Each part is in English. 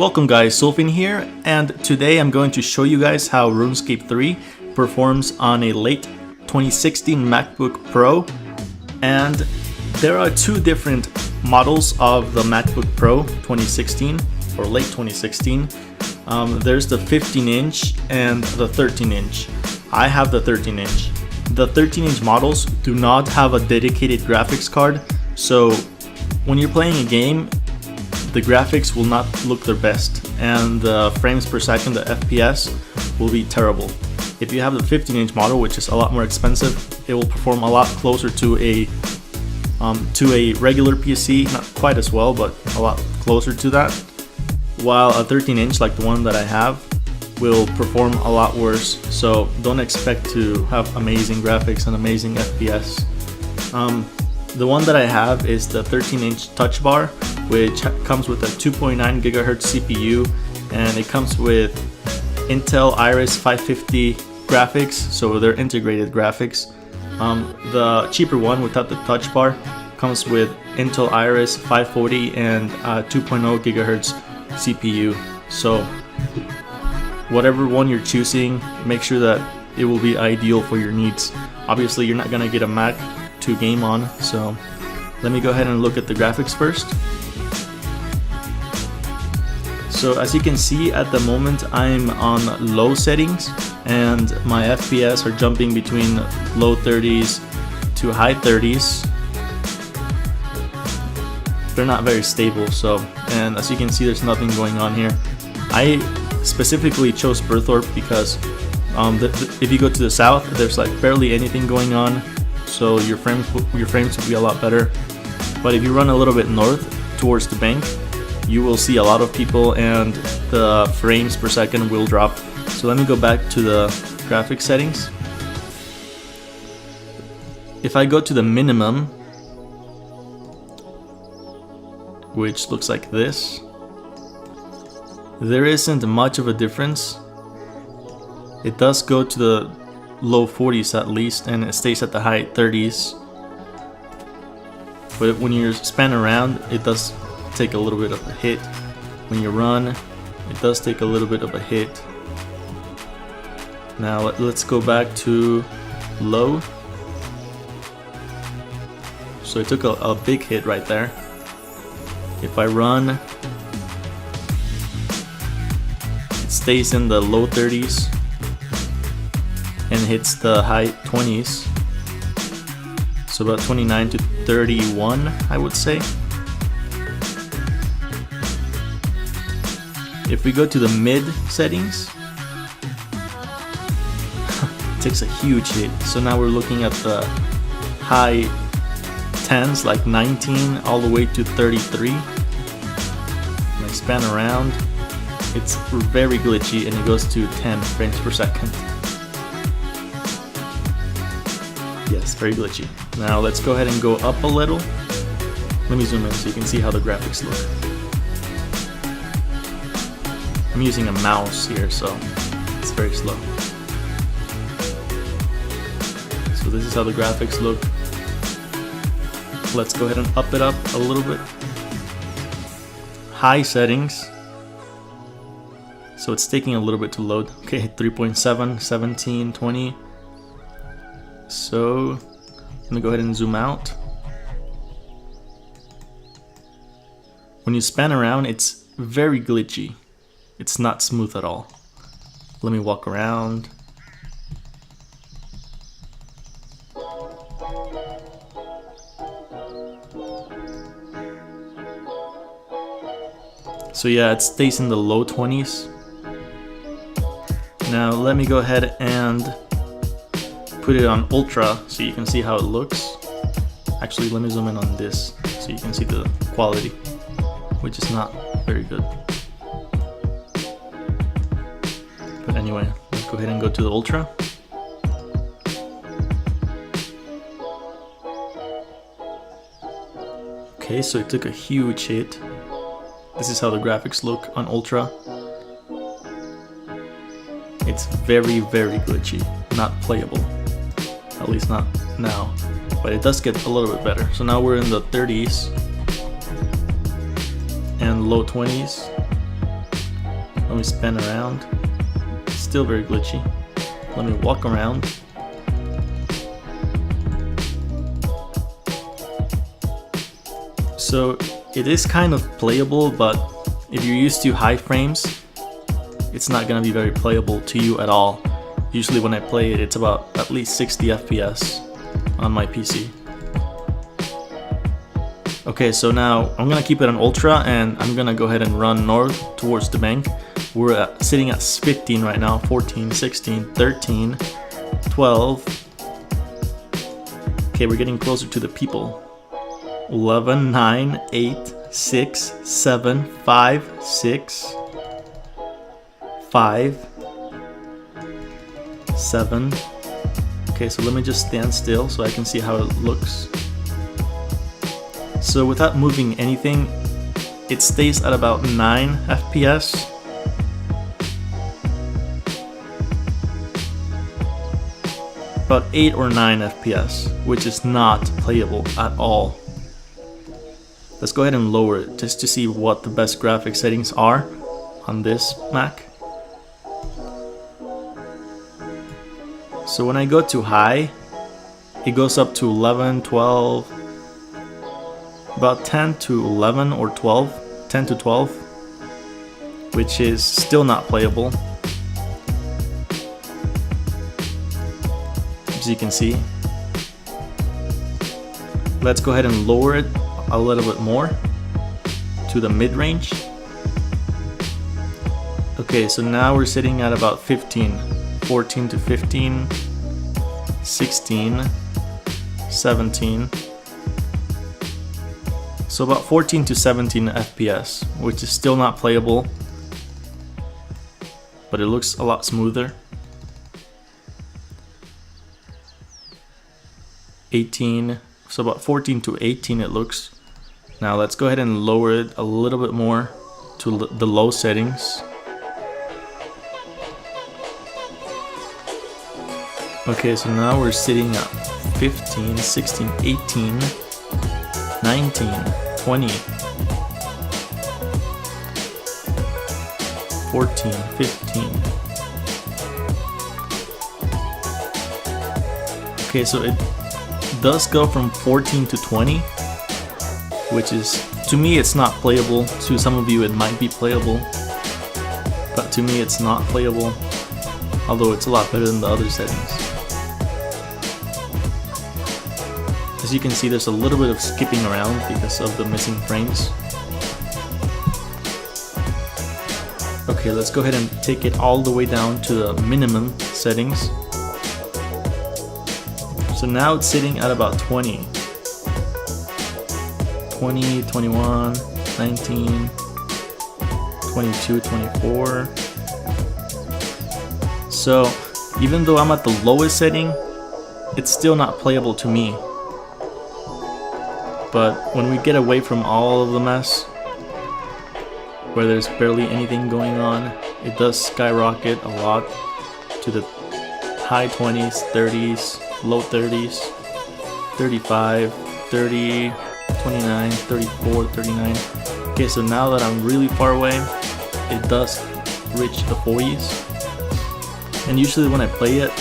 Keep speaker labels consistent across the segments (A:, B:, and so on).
A: Welcome guys, Sulfin here, and today I'm going to show you guys how RuneScape 3 performs on a late 2016 MacBook Pro. And there are two different models of the MacBook Pro 2016 or late 2016. There's the 15-inch and the 13-inch. I have the 13-inch. The 13-inch models do not have a dedicated graphics card, so when you're playing a game, the graphics will not look their best, and the frames per second, the FPS, will be terrible. If you have the 15-inch model, which is a lot more expensive, it will perform a lot closer to a regular PC, not quite as well, but a lot closer to that. While a 13-inch, like the one that I have, will perform a lot worse. So don't expect to have amazing graphics and amazing FPS. The one that I have is the 13-inch Touchbar, which comes with a 2.9 GHz CPU, and it comes with Intel Iris 550 graphics, so they're integrated graphics. The cheaper one without the Touchbar comes with Intel Iris 540 and 2.0 GHz CPU. So whatever one you're choosing, make sure that it will be ideal for your needs. Obviously you're not gonna get a Mac to game on, so let me go ahead and look at the graphics first. So as you can see, at the moment I'm on low settings and my FPS are jumping between low 30s to high 30s. They're not very stable, and as you can see, there's nothing going on here. I specifically chose Berthorpe because if you go to the south, there's like barely anything going on, so your frames will be a lot better. But if you run a little bit north towards the bank, you will see a lot of people and the frames per second will drop. So let me go back to the graphics settings. If I go to the minimum, which looks like this, there isn't much of a difference. It does go to the low 40s at least, and it stays at the high 30s. But when you span around, it does take a little bit of a hit. When you run, it does take a little bit of a hit. Now let's go back to low. So it took a big hit right there. If I run, it stays in the low 30s and hits the high 20s. So about 29 to 31, I would say. If we go to the mid settings, it takes a huge hit. So now we're looking at the high 10s, like 19 all the way to 33. When I span around, it's very glitchy and it goes to 10 frames per second. Yes, very glitchy. Now let's go ahead and go up a little. Let me zoom in so you can see how the graphics look. I'm using a mouse here, so it's very slow. So this is how the graphics look. Let's go ahead and up it up a little bit. High settings. So it's taking a little bit to load. Okay, 3.7, 17, 20. So let me go ahead and zoom out. When you span around, it's very glitchy. It's not smooth at all. Let me walk around. So yeah, it stays in the low 20s. Now let me go ahead and put it on ultra so you can see how it looks. Actually, let me zoom in on this so you can see the quality, which is not very good. But anyway, let's go ahead and go to the ultra. Okay, so it took a huge hit. This is how the graphics look on ultra. It's very, very glitchy, not playable. At least not now, but it does get a little bit better. So now we're in the 30s and low 20s. Let me spin around. Still very glitchy. Let me walk around. So it is kind of playable, but if you're used to high frames, it's not gonna be very playable to you at all. Usually when I play it, it's about at least 60 FPS on my PC. Okay, so now I'm gonna keep it on ultra and I'm gonna go ahead and run north towards the bank. We're sitting at 15 right now, 14, 16, 13, 12. Okay, we're getting closer to the people. 11, 9, 8, 6, 7, 5, 6, 5, 7. Okay, so let me just stand still so I can see how it looks. So without moving anything, it stays at about 9 FPS. About 8 or 9 FPS, which is not playable at all. Let's go ahead and lower it just to see what the best graphic settings are on this Mac. So when I go to high, it goes up to 11, 12, about 10 to 11 or 12, 10 to 12, which is still not playable. As you can see. Let's go ahead and lower it a little bit more to the mid-range. Okay, so now we're sitting at about 15, 14 to 15, 16, 17. So about 14 to 17 FPS, which is still not playable, but it looks a lot smoother. 18, so about 14 to 18 it looks. Now let's go ahead and lower it a little bit more to the low settings. Okay, so now we're sitting at 15, 16, 18, 19, 20, 14, 15. Okay, so it does go from 14 to 20, which is, to me it's not playable. To some of you it might be playable, but to me it's not playable, although it's a lot better than the other settings. As you can see, there's a little bit of skipping around because of the missing frames. Okay, let's go ahead and take it all the way down to the minimum settings. So now it's sitting at about 20, 20, 21, 19, 22, 24. So even though I'm at the lowest setting, it's still not playable to me. But when we get away from all of the mess, where there's barely anything going on, it does skyrocket a lot to the high 20s, 30s, low 30s, 35, 30, 29, 34, 39. Okay, so now that I'm really far away, it does reach the 40s. And usually when I play it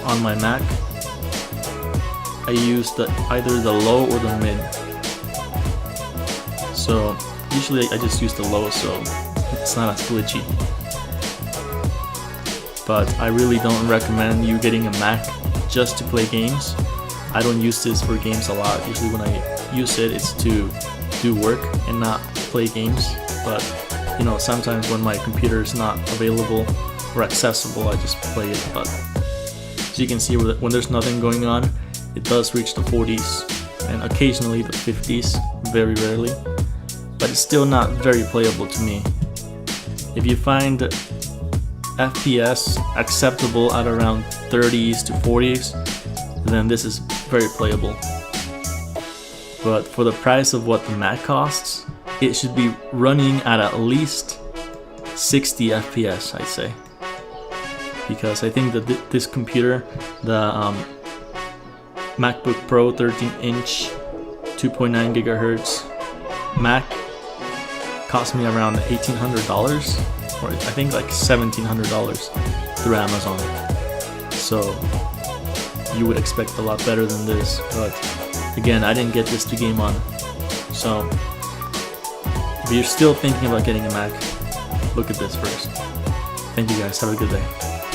A: on my Mac, I use either the low or the mid. So usually I just use the low, so it's not as glitchy. But I really don't recommend you getting a Mac just to play games. I don't use this for games a lot. Usually when I use it, it's to do work and not play games. But you know, sometimes when my computer is not available or accessible, I just play it. But as you can see, when there's nothing going on, it does reach the 40s and occasionally the 50s, very rarely. But it's still not very playable to me. If you find FPS acceptable at around 30s to 40s, then this is very playable. But for the price of what the Mac costs, it should be running at least 60 FPS, I'd say. Because I think that this computer, the MacBook Pro 13-inch 2.9 gigahertz Mac, cost me around $1,800, or I think like $1,700 through Amazon. So you would expect a lot better than this, but again, I didn't get this to game on. So if you're still thinking about getting a Mac, look at this first. Thank you guys, have a good day.